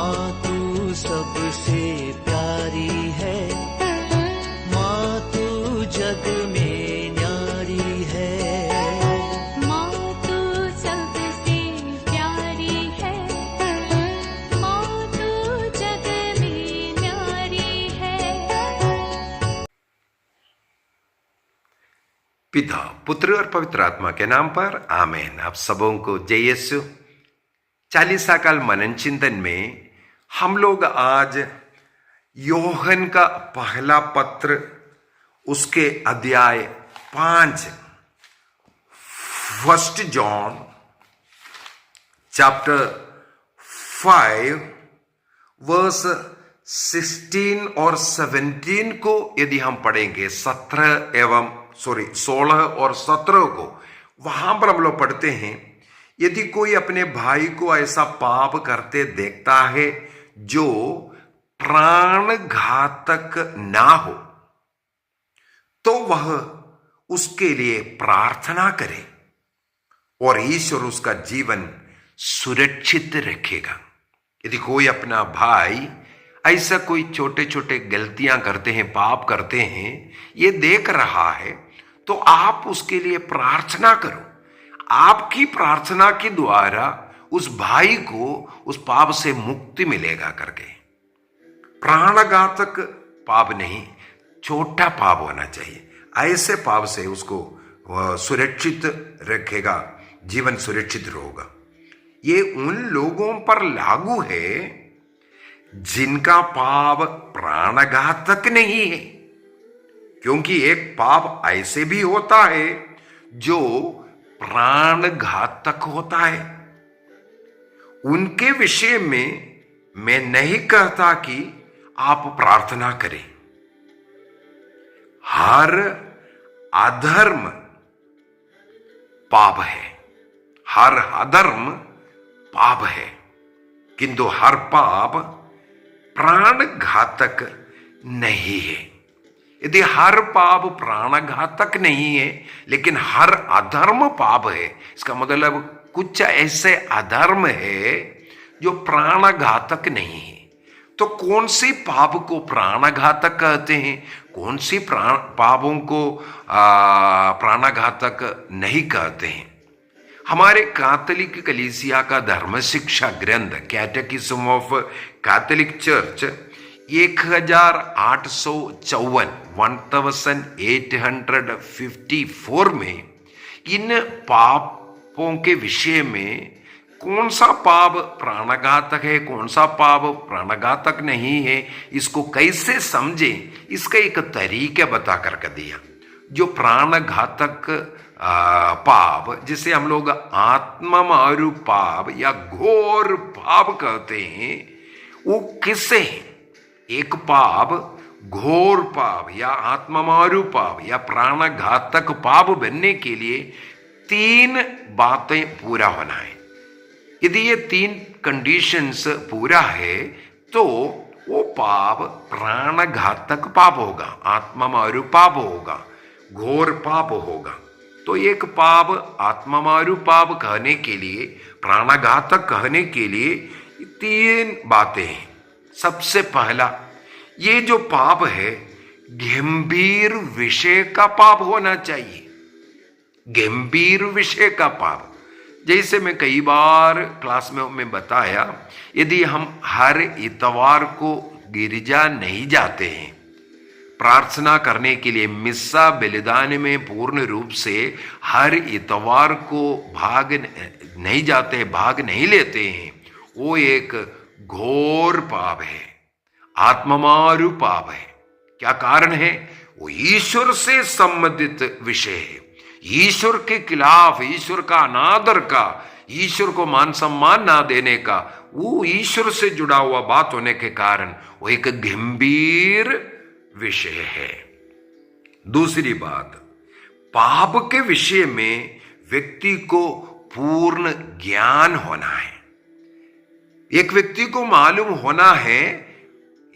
माँ तू सबसे प्यारी है, माँ तू जग में न्यारी है। माँ तू सबसे प्यारी है, माँ तू जग में न्यारी है। पिता, पुत्र और पवित्र आत्मा के नाम पर आमीन। आप सबों को जय यीशु। चालीसा काल मनन चिंतन में हम लोग आज योहन का पहला पत्र उसके अध्याय 5 फर्स्ट जॉन चैप्टर 5 वर्स 16 और 17 को यदि हम पढ़ेंगे 16 और 17 को, वहां पर हम लोग पढ़ते हैं, यदि कोई अपने भाई को ऐसा पाप करते देखता है जो प्राण घातक ना हो, तो वह उसके लिए प्रार्थना करे और ईश्वर उसका जीवन सुरक्षित रखेगा। यदि कोई अपना भाई ऐसा कोई छोटे छोटे गलतियां करते हैं, पाप करते हैं, ये देख रहा है, तो आप उसके लिए प्रार्थना करो। आपकी प्रार्थना के द्वारा उस भाई को उस पाप से मुक्ति मिलेगा करके। प्राणघातक पाप नहीं, छोटा पाप होना चाहिए। ऐसे पाप से उसको सुरक्षित रखेगा, जीवन सुरक्षित होगा। ये उन लोगों पर लागू है जिनका पाप प्राणघातक नहीं है, क्योंकि एक पाप ऐसे भी होता है जो प्राण घातक होता है। उनके विषय में मैं नहीं कहता कि आप प्रार्थना करें। हर अधर्म पाप है, हर अधर्म पाप है, किंतु हर पाप प्राण घातक नहीं है। यदि हर पाप प्राणघातक नहीं है लेकिन हर अधर्म पाप है, इसका मतलब कुछ ऐसे अधर्म है जो प्राणघातक नहीं है। तो कौन सी पाप को प्राणघातक कहते हैं, कौन सी पापों को प्राणघातक नहीं कहते हैं? हमारे कैथोलिक कलीसिया का धर्म शिक्षा ग्रंथ कैटेकिज्म ऑफ कैथोलिक चर्च 1854 में इन पापों के विषय में कौन सा पाप प्राणघातक है, कौन सा पाप प्राणघातक नहीं है, इसको कैसे समझे, इसका एक तरीका बता करके दिया। जो प्राणघातक पाप, जिसे हम लोग आत्ममारू पाप या घोर पाप कहते हैं, वो किससे है? एक पाप घोर पाप या आत्ममारू पाप या प्राणघातक पाप बनने के लिए 3 बातें पूरा होना है। यदि ये 3 कंडीशंस पूरा है तो वो पाप प्राणघातक पाप होगा, आत्ममारू पाप होगा, घोर पाप होगा। तो एक पाप आत्ममारू पाप कहने के लिए, प्राणघातक कहने के लिए 3 बातें हैं। सबसे पहला, ये जो पाप है गंभीर विषय का पाप होना चाहिए। गंभीर विषय का पाप, जैसे मैं कई बार क्लास में बताया, यदि हम हर इतवार को गिरजा नहीं जाते हैं प्रार्थना करने के लिए, मिस्सा बलिदान में पूर्ण रूप से हर इतवार को भाग नहीं जाते, भाग नहीं लेते हैं, वो एक घोर पाप है, आत्ममारू पाप है। क्या कारण है? वो ईश्वर से संबंधित विषय है, ईश्वर के खिलाफ, ईश्वर का अनादर का, ईश्वर को मान सम्मान ना देने का, वो ईश्वर से जुड़ा हुआ बात होने के कारण वो एक गंभीर विषय है। दूसरी बात, पाप के विषय में व्यक्ति को पूर्ण ज्ञान होना है। एक व्यक्ति को मालूम होना है,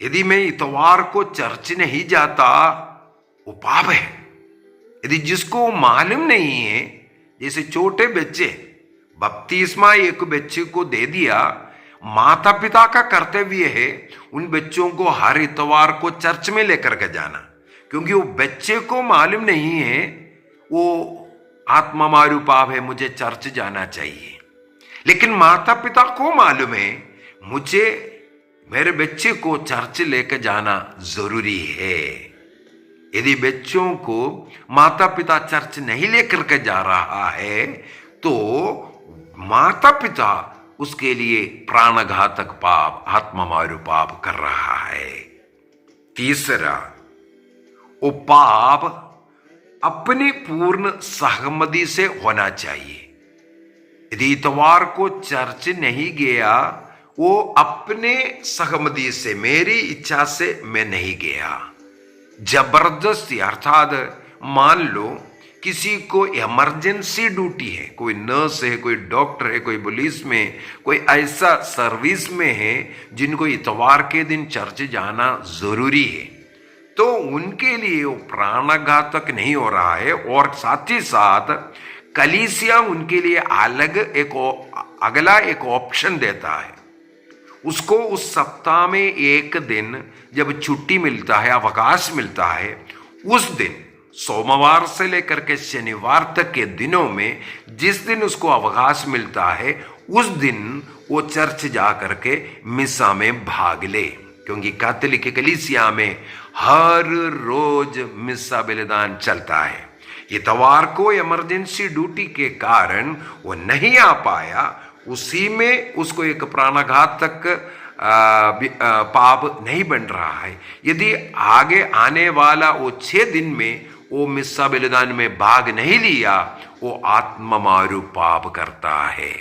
यदि मैं इतवार को चर्च नहीं जाता वो पाप है। यदि जिसको मालूम नहीं है, जैसे छोटे बच्चे, बपतिस्मा एक बच्चे को दे दिया, माता पिता का कर्तव्य है उन बच्चों को हर इतवार को चर्च में लेकर के जाना, क्योंकि वो बच्चे को मालूम नहीं है वो आत्मा मारू पाप है, मुझे चर्च जाना चाहिए। लेकिन माता पिता को मालूम है मुझे मेरे बच्चे को चर्च लेकर जाना जरूरी है। यदि बच्चों को माता पिता चर्च नहीं लेकर के जा रहा है तो माता पिता उसके लिए प्राणघातक पाप, आत्मा मारू पाप कर रहा है। तीसरा, वो पाप अपनी पूर्ण सहमति से होना चाहिए। यदि इतवार को चर्च नहीं गया, वो अपने सहमति से, मेरी इच्छा से मैं नहीं गया, जबरदस्ती, अर्थात मान लो किसी को इमरजेंसी ड्यूटी है, कोई नर्स है, कोई डॉक्टर है, कोई पुलिस में, कोई ऐसा सर्विस में है जिनको इतवार के दिन चर्च जाना जरूरी है, तो उनके लिए वो प्राणघातक नहीं हो रहा है। और साथ ही साथ कलीसिया उनके लिए अगला एक ऑप्शन देता है। उसको उस सप्ताह में एक दिन जब छुट्टी मिलता है, अवकाश मिलता है, उस दिन सोमवार से लेकर के शनिवार तक के दिनों में जिस दिन उसको अवकाश मिलता है, उस दिन वो चर्च जा करके मिसा में भाग ले, क्योंकि कैथोलिक कलीसिया में हर रोज मिसा बलिदान चलता है। इतवार को इमरजेंसी ड्यूटी के कारण वो नहीं आ पाया, उसी में उसको एक प्राणघातक पाप नहीं बन रहा है। यदि आगे आने वाला वो 6 दिन में वो मिस्सा बलिदान में भाग नहीं लिया, वो आत्ममारू पाप करता है।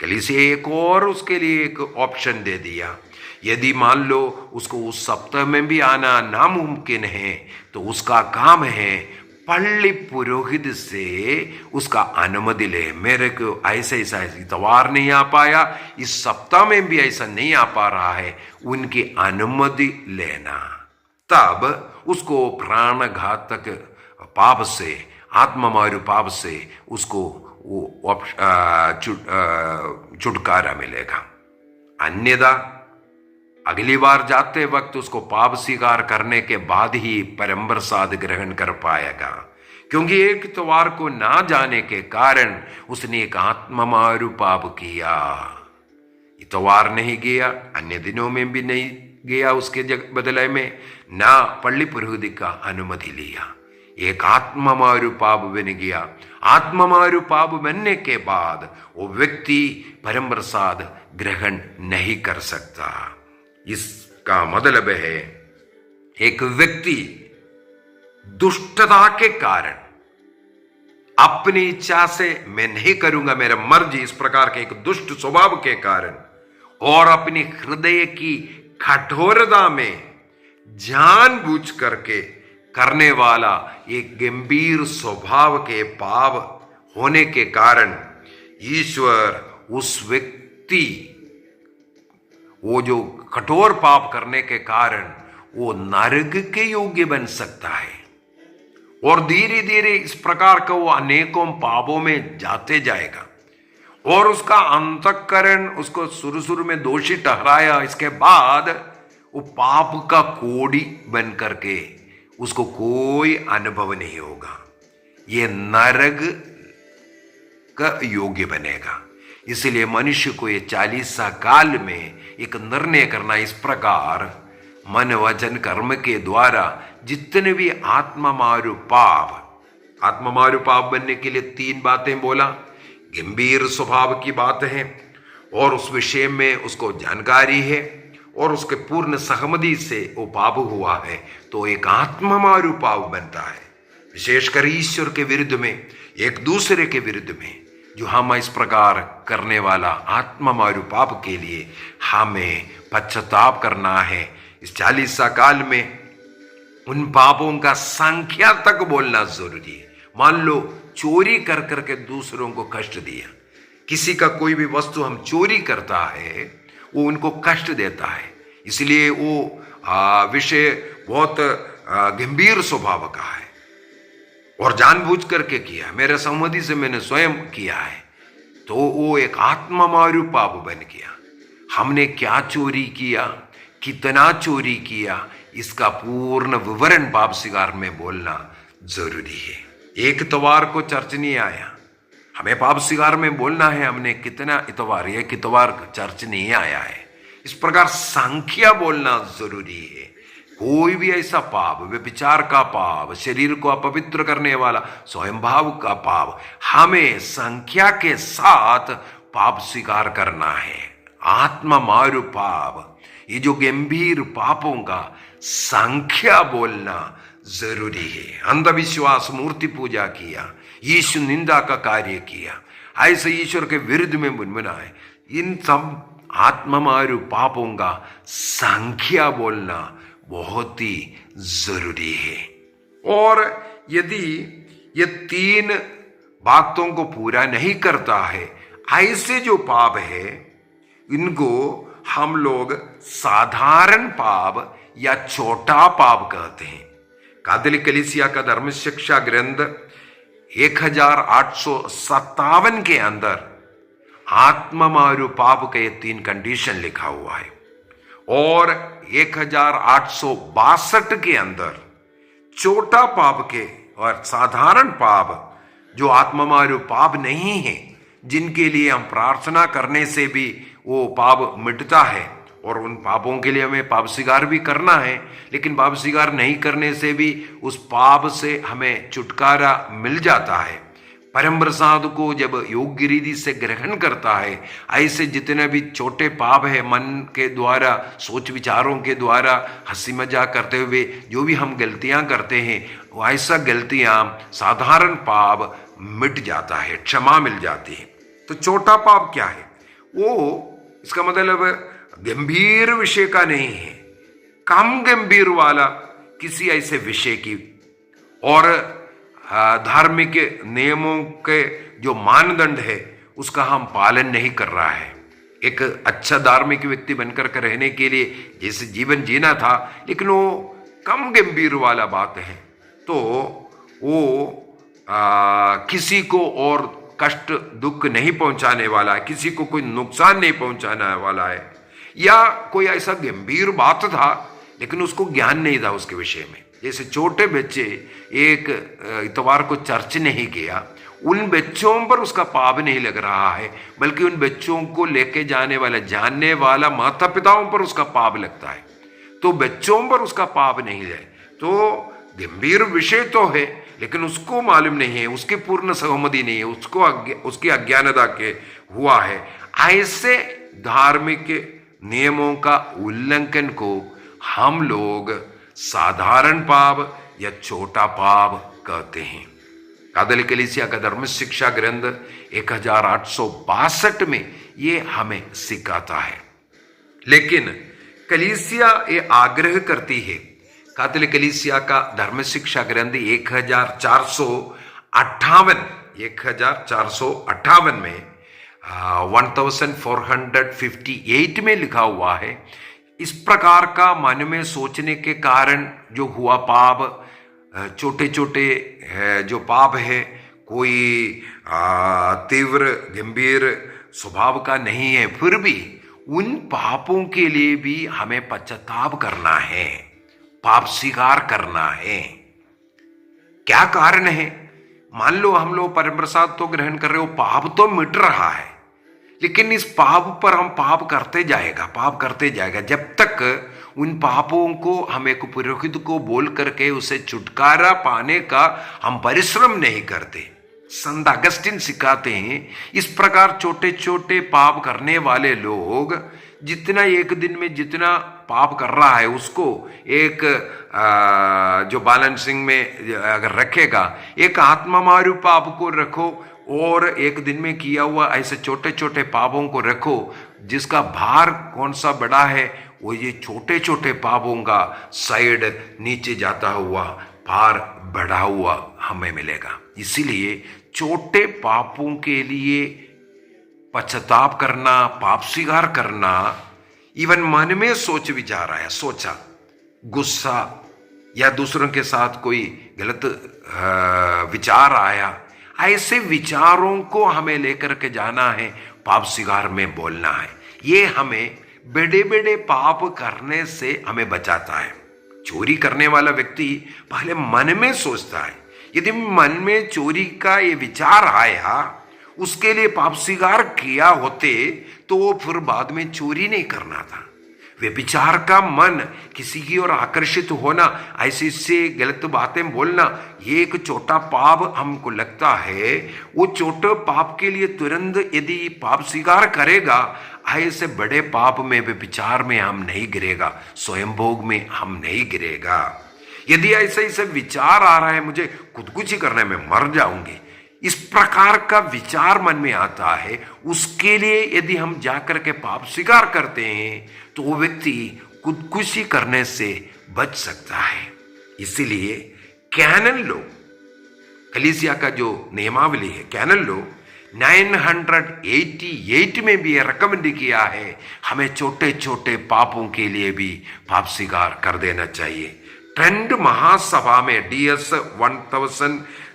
कलीसिया एक और उसके लिए एक ऑप्शन दे दिया। यदि मान लो उसको उस सप्ताह में भी आना नामुमकिन है, तो उसका काम है पल्ली पुरोहित से उसका अनुमति ले। मेरे को ऐसा इतवार नहीं आ पाया, इस सप्ताह में भी ऐसा नहीं आ पा रहा है, उनकी अनुमति लेना, तब उसको प्राणघातक पाप से, आत्ममारू पाप से उसको वो छुटकारा मिलेगा। अन्यथा अगली बार जाते वक्त उसको पाप स्वीकार करने के बाद ही परम प्रसाद ग्रहण कर पाएगा, क्योंकि एक इतवार को ना जाने के कारण उसने एक आत्ममारू पाप किया। इतवार नहीं गया, अन्य दिनों में भी नहीं गया, उसके बदले में ना पल्ली पुरोहित का अनुमति लिया, एक आत्ममारू पाप बन गया। आत्ममारू पाप बनने के बाद वो व्यक्ति परम प्रसाद ग्रहण नहीं कर सकता। इसका मतलब है एक व्यक्ति दुष्टता के कारण, अपनी इच्छा से मैं नहीं करूंगा, मेरा मर्जी, इस प्रकार के एक दुष्ट स्वभाव के कारण और अपनी हृदय की कठोरता में जानबूझ करके करने वाला एक गंभीर स्वभाव के पाप होने के कारण ईश्वर उस व्यक्ति, वो जो कठोर पाप करने के कारण वो नरक के योग्य बन सकता है, और धीरे धीरे इस प्रकार का वो अनेकों पापों में जाते जाएगा, और उसका अंतःकरण उसको शुरू में दोषी ठहराया, इसके बाद वो पाप का कोड़ी बन करके उसको कोई अनुभव नहीं होगा, ये नरक का योग्य बनेगा। इसलिए मनुष्य को ये 40 काल में एक निर्णय करना, इस प्रकार मन वचन कर्म के द्वारा जितने भी आत्ममारू पाप बनने के लिए 3 बातें बोला। गंभीर स्वभाव की बात है और उस विषय में उसको जानकारी है और उसके पूर्ण सहमति से वो पाप हुआ है, तो एक आत्ममारू पाप बनता है। विशेषकर ईश्वर के विरुद्ध में, एक दूसरे के विरुद्ध में जो हम इस प्रकार करने वाला आत्ममारू पाप के लिए हमें पश्चाताप करना है। इस 40 काल में उन पापों का संख्या तक बोलना जरूरी है। मान लो चोरी कर करके दूसरों को कष्ट दिया, किसी का कोई भी वस्तु हम चोरी करता है वो उनको कष्ट देता है, इसलिए वो विषय बहुत गंभीर स्वभाव का है और जानबूझ करके किया, मेरे सहमति से मैंने स्वयं किया है, तो वो एक आत्ममारू पाप बन गया। हमने क्या चोरी किया, कितना चोरी किया, इसका पूर्ण विवरण पाप स्वीकार में बोलना जरूरी है। एक इतवार को चर्च नहीं आया, हमें पाप स्वीकार में बोलना है हमने कितना इतवार, एक इतवार चर्च नहीं आया है। इस प्रकार संख्या बोलना जरूरी है। कोई भी ऐसा पाप, व्यभिचार का पाप, शरीर को अपवित्र करने वाला स्वयंभाव का पाप, हमें संख्या के साथ पाप स्वीकार करना है। आत्मा मारू पाप, ये जो गंभीर पापों का संख्या बोलना जरूरी है। अंधविश्वास, मूर्ति पूजा किया, यीशु निंदा का कार्य किया, ऐसे ईश्वर के विरुद्ध में बुनबुनाए, इन सब आत्मामारू पापों का संख्या बोलना बहुत ही जरूरी है। और यदि ये 3 बातों को पूरा नहीं करता है, ऐसे जो पाप है इनको हम लोग साधारण पाप या छोटा पाप कहते हैं। कैथोलिक कलीसिया का धर्म शिक्षा ग्रंथ 1857 के अंदर आत्मामारू पाप के 3 कंडीशन लिखा हुआ है, और 1862 के अंदर छोटा पाप के और साधारण पाप जो आत्मामारू पाप नहीं है, जिनके लिए हम प्रार्थना करने से भी वो पाप मिटता है, और उन पापों के लिए हमें पाप स्वीकार भी करना है, लेकिन पाप स्वीकार नहीं करने से भी उस पाप से हमें छुटकारा मिल जाता है। परम प्रसाद को जब योग्य रीति से ग्रहण करता है, ऐसे जितने भी छोटे पाप है, मन के द्वारा, सोच विचारों के द्वारा, हंसी मजाक करते हुए जो भी हम गलतियां करते हैं, ऐसा गलतियां, साधारण पाप मिट जाता है, क्षमा मिल जाती है। तो छोटा पाप क्या है? वो इसका मतलब गंभीर विषय का नहीं है, कम गंभीर वाला किसी ऐसे विषय की और धार्मिक नियमों के जो मानदंड है उसका हम पालन नहीं कर रहा है। एक अच्छा धार्मिक व्यक्ति बनकर के रहने के लिए जैसे जीवन जीना था, लेकिन वो कम गंभीर वाला बात है, तो वो किसी को और कष्ट दुख नहीं पहुंचाने वाला है, किसी को कोई नुकसान नहीं पहुंचाने वाला है, या कोई ऐसा गंभीर बात था लेकिन उसको ज्ञान नहीं था उसके विषय में। जैसे छोटे बच्चे एक इतवार को चर्च नहीं गया, उन बच्चों पर उसका पाप नहीं लग रहा है, बल्कि उन बच्चों को लेके जाने वाला, जानने वाला माता पिताओं पर उसका पाप लगता है। तो बच्चों पर उसका पाप नहीं है, तो गंभीर विषय तो है, लेकिन उसको मालूम नहीं है, उसकी पूर्ण सहमति नहीं है, उसकी अज्ञानता के हुआ है। ऐसे धार्मिक नियमों का उल्लंघन को हम लोग साधारण पाप या छोटा पाप कहते हैं। कैथोलिक कलीसिया का धर्म शिक्षा ग्रंथ 1862 में ये हमें सिखाता है। लेकिन कलीसिया ये आग्रह करती है, कैथोलिक कलीसिया का धर्म शिक्षा ग्रंथ 1458 में 1458 में लिखा हुआ है, इस प्रकार का मन में सोचने के कारण जो हुआ पाप, छोटे छोटे जो पाप है, कोई तीव्र गंभीर स्वभाव का नहीं है, फिर भी उन पापों के लिए भी हमें पश्चाताप करना है, पाप स्वीकार करना है। क्या कारण है? मान लो हम लोग परम प्रसाद तो ग्रहण कर रहे हो, पाप तो मिट रहा है, लेकिन इस पाप पर हम पाप करते जाएगा जब तक उन पापों को हमें पुरोहित को बोल करके उसे छुटकारा पाने का हम परिश्रम नहीं करते। संत अगस्टिन सिखाते हैं, इस प्रकार छोटे छोटे पाप करने वाले लोग जितना एक दिन में जितना पाप कर रहा है उसको एक जो बैलेंसिंग में अगर रखेगा, एक आत्मामारू पाप को रखो और एक दिन में किया हुआ ऐसे छोटे छोटे पापों को रखो, जिसका भार कौन सा बड़ा है, वो ये छोटे छोटे पापों का साइड नीचे जाता हुआ भार बढ़ा हुआ हमें मिलेगा। इसीलिए छोटे पापों के लिए पश्चाताप करना, पाप स्वीकार करना, इवन मन में सोच विचार आया, सोचा, गुस्सा या दूसरों के साथ कोई गलत विचार आया, ऐसे विचारों को हमें लेकर के जाना है, पाप स्वीकार में बोलना है। ये हमें बड़े बड़े पाप करने से हमें बचाता है। चोरी करने वाला व्यक्ति पहले मन में सोचता है, यदि मन में चोरी का ये विचार आया, उसके लिए पाप स्वीकार किया होते तो वो फिर बाद में चोरी नहीं करना था। वे विचार का मन, किसी की ओर आकर्षित होना, ऐसी से गलत बातें बोलना, ये एक छोटा पाप हमको लगता है। वो छोटे पाप के लिए तुरंत यदि पाप स्वीकार करेगा, ऐसे बड़े पाप में वे विचार में हम नहीं गिरेगा, स्वयं भोग में हम नहीं गिरेगा। यदि ऐसे विचार आ रहा है मुझे खुदकुशी करने में मर जाऊंगी, इस प्रकार का विचार मन में आता है, उसके लिए यदि हम जाकर के पाप स्वीकार करते हैं तो वो व्यक्ति खुदकुशी करने से बच सकता है। इसीलिए कैनन लॉ, कलीसिया का जो नियमावली है कैनन लॉ 988 में भी रिकमेंड किया है, हमें छोटे छोटे पापों के लिए भी पाप स्वीकार कर देना चाहिए। ट्रेंट महासभा में DS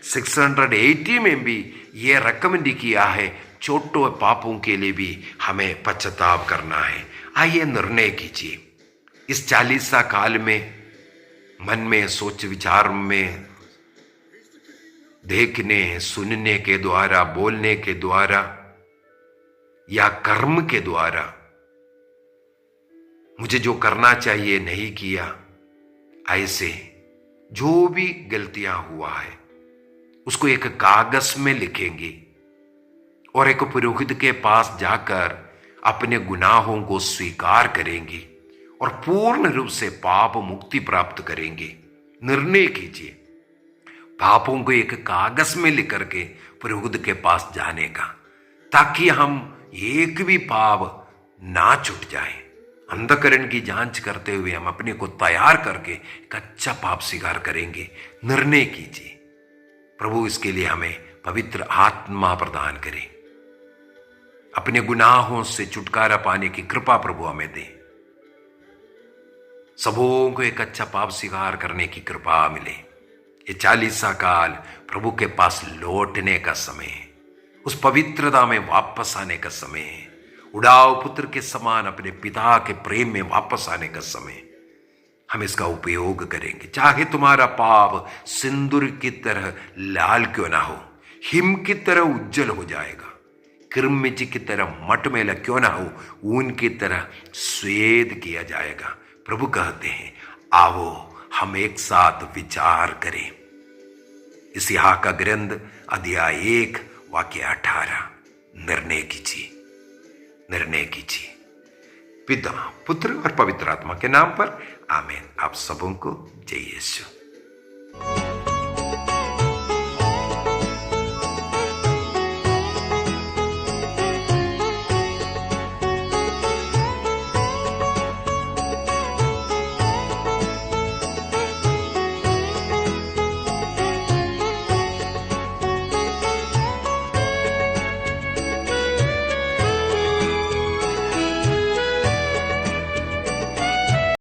1680 में भी ये रिकमेंड किया है, छोटे पापों के लिए भी हमें पश्चाताप करना है। आइए निर्णय कीजिए, इस 40 काल में मन में सोच विचार में देखने सुनने के द्वारा, बोलने के द्वारा या कर्म के द्वारा मुझे जो करना चाहिए नहीं किया, ऐसे जो भी गलतियां हुआ है उसको एक कागज में लिखेंगे और एक पुरोहित के पास जाकर अपने गुनाहों को स्वीकार करेंगे और पूर्ण रूप से पाप मुक्ति प्राप्त करेंगे। निर्णय कीजिए पापों को एक कागज में लिख करके पुरोहित के पास जाने का, ताकि हम एक भी पाप ना छूट जाए। अंधकरण की जांच करते हुए हम अपने को तैयार करके कच्चा पाप स्वीकार करेंगे। निर्णय कीजिए, प्रभु इसके लिए हमें पवित्र आत्मा प्रदान करे। अपने गुनाहों से छुटकारा पाने की कृपा प्रभु हमें दे। सबों को एक अच्छा पाप स्वीकार करने की कृपा मिले। ये 40 काल प्रभु के पास लौटने का समय है, उस पवित्रता में वापस आने का समय है, उड़ाव पुत्र के समान अपने पिता के प्रेम में वापस आने का समय। हम इसका उपयोग करेंगे। चाहे तुम्हारा पाप सिंदूर की तरह लाल क्यों ना हो, हिम की तरह उज्जवल हो जाएगा। किरमिची की तरह मटमैला क्यों ना हो, ऊन की तरह श्वेत किया जाएगा। प्रभु कहते हैं, आओ हम एक साथ विचार करें। यशायाह का ग्रंथ अध्याय 1 वाक्य 18। निर्णय कीजिए, निर्णय कीजिए। पिता पुत्र और पवित्र आत्मा के नाम पर आमीन। आप सबों को जय यीशु।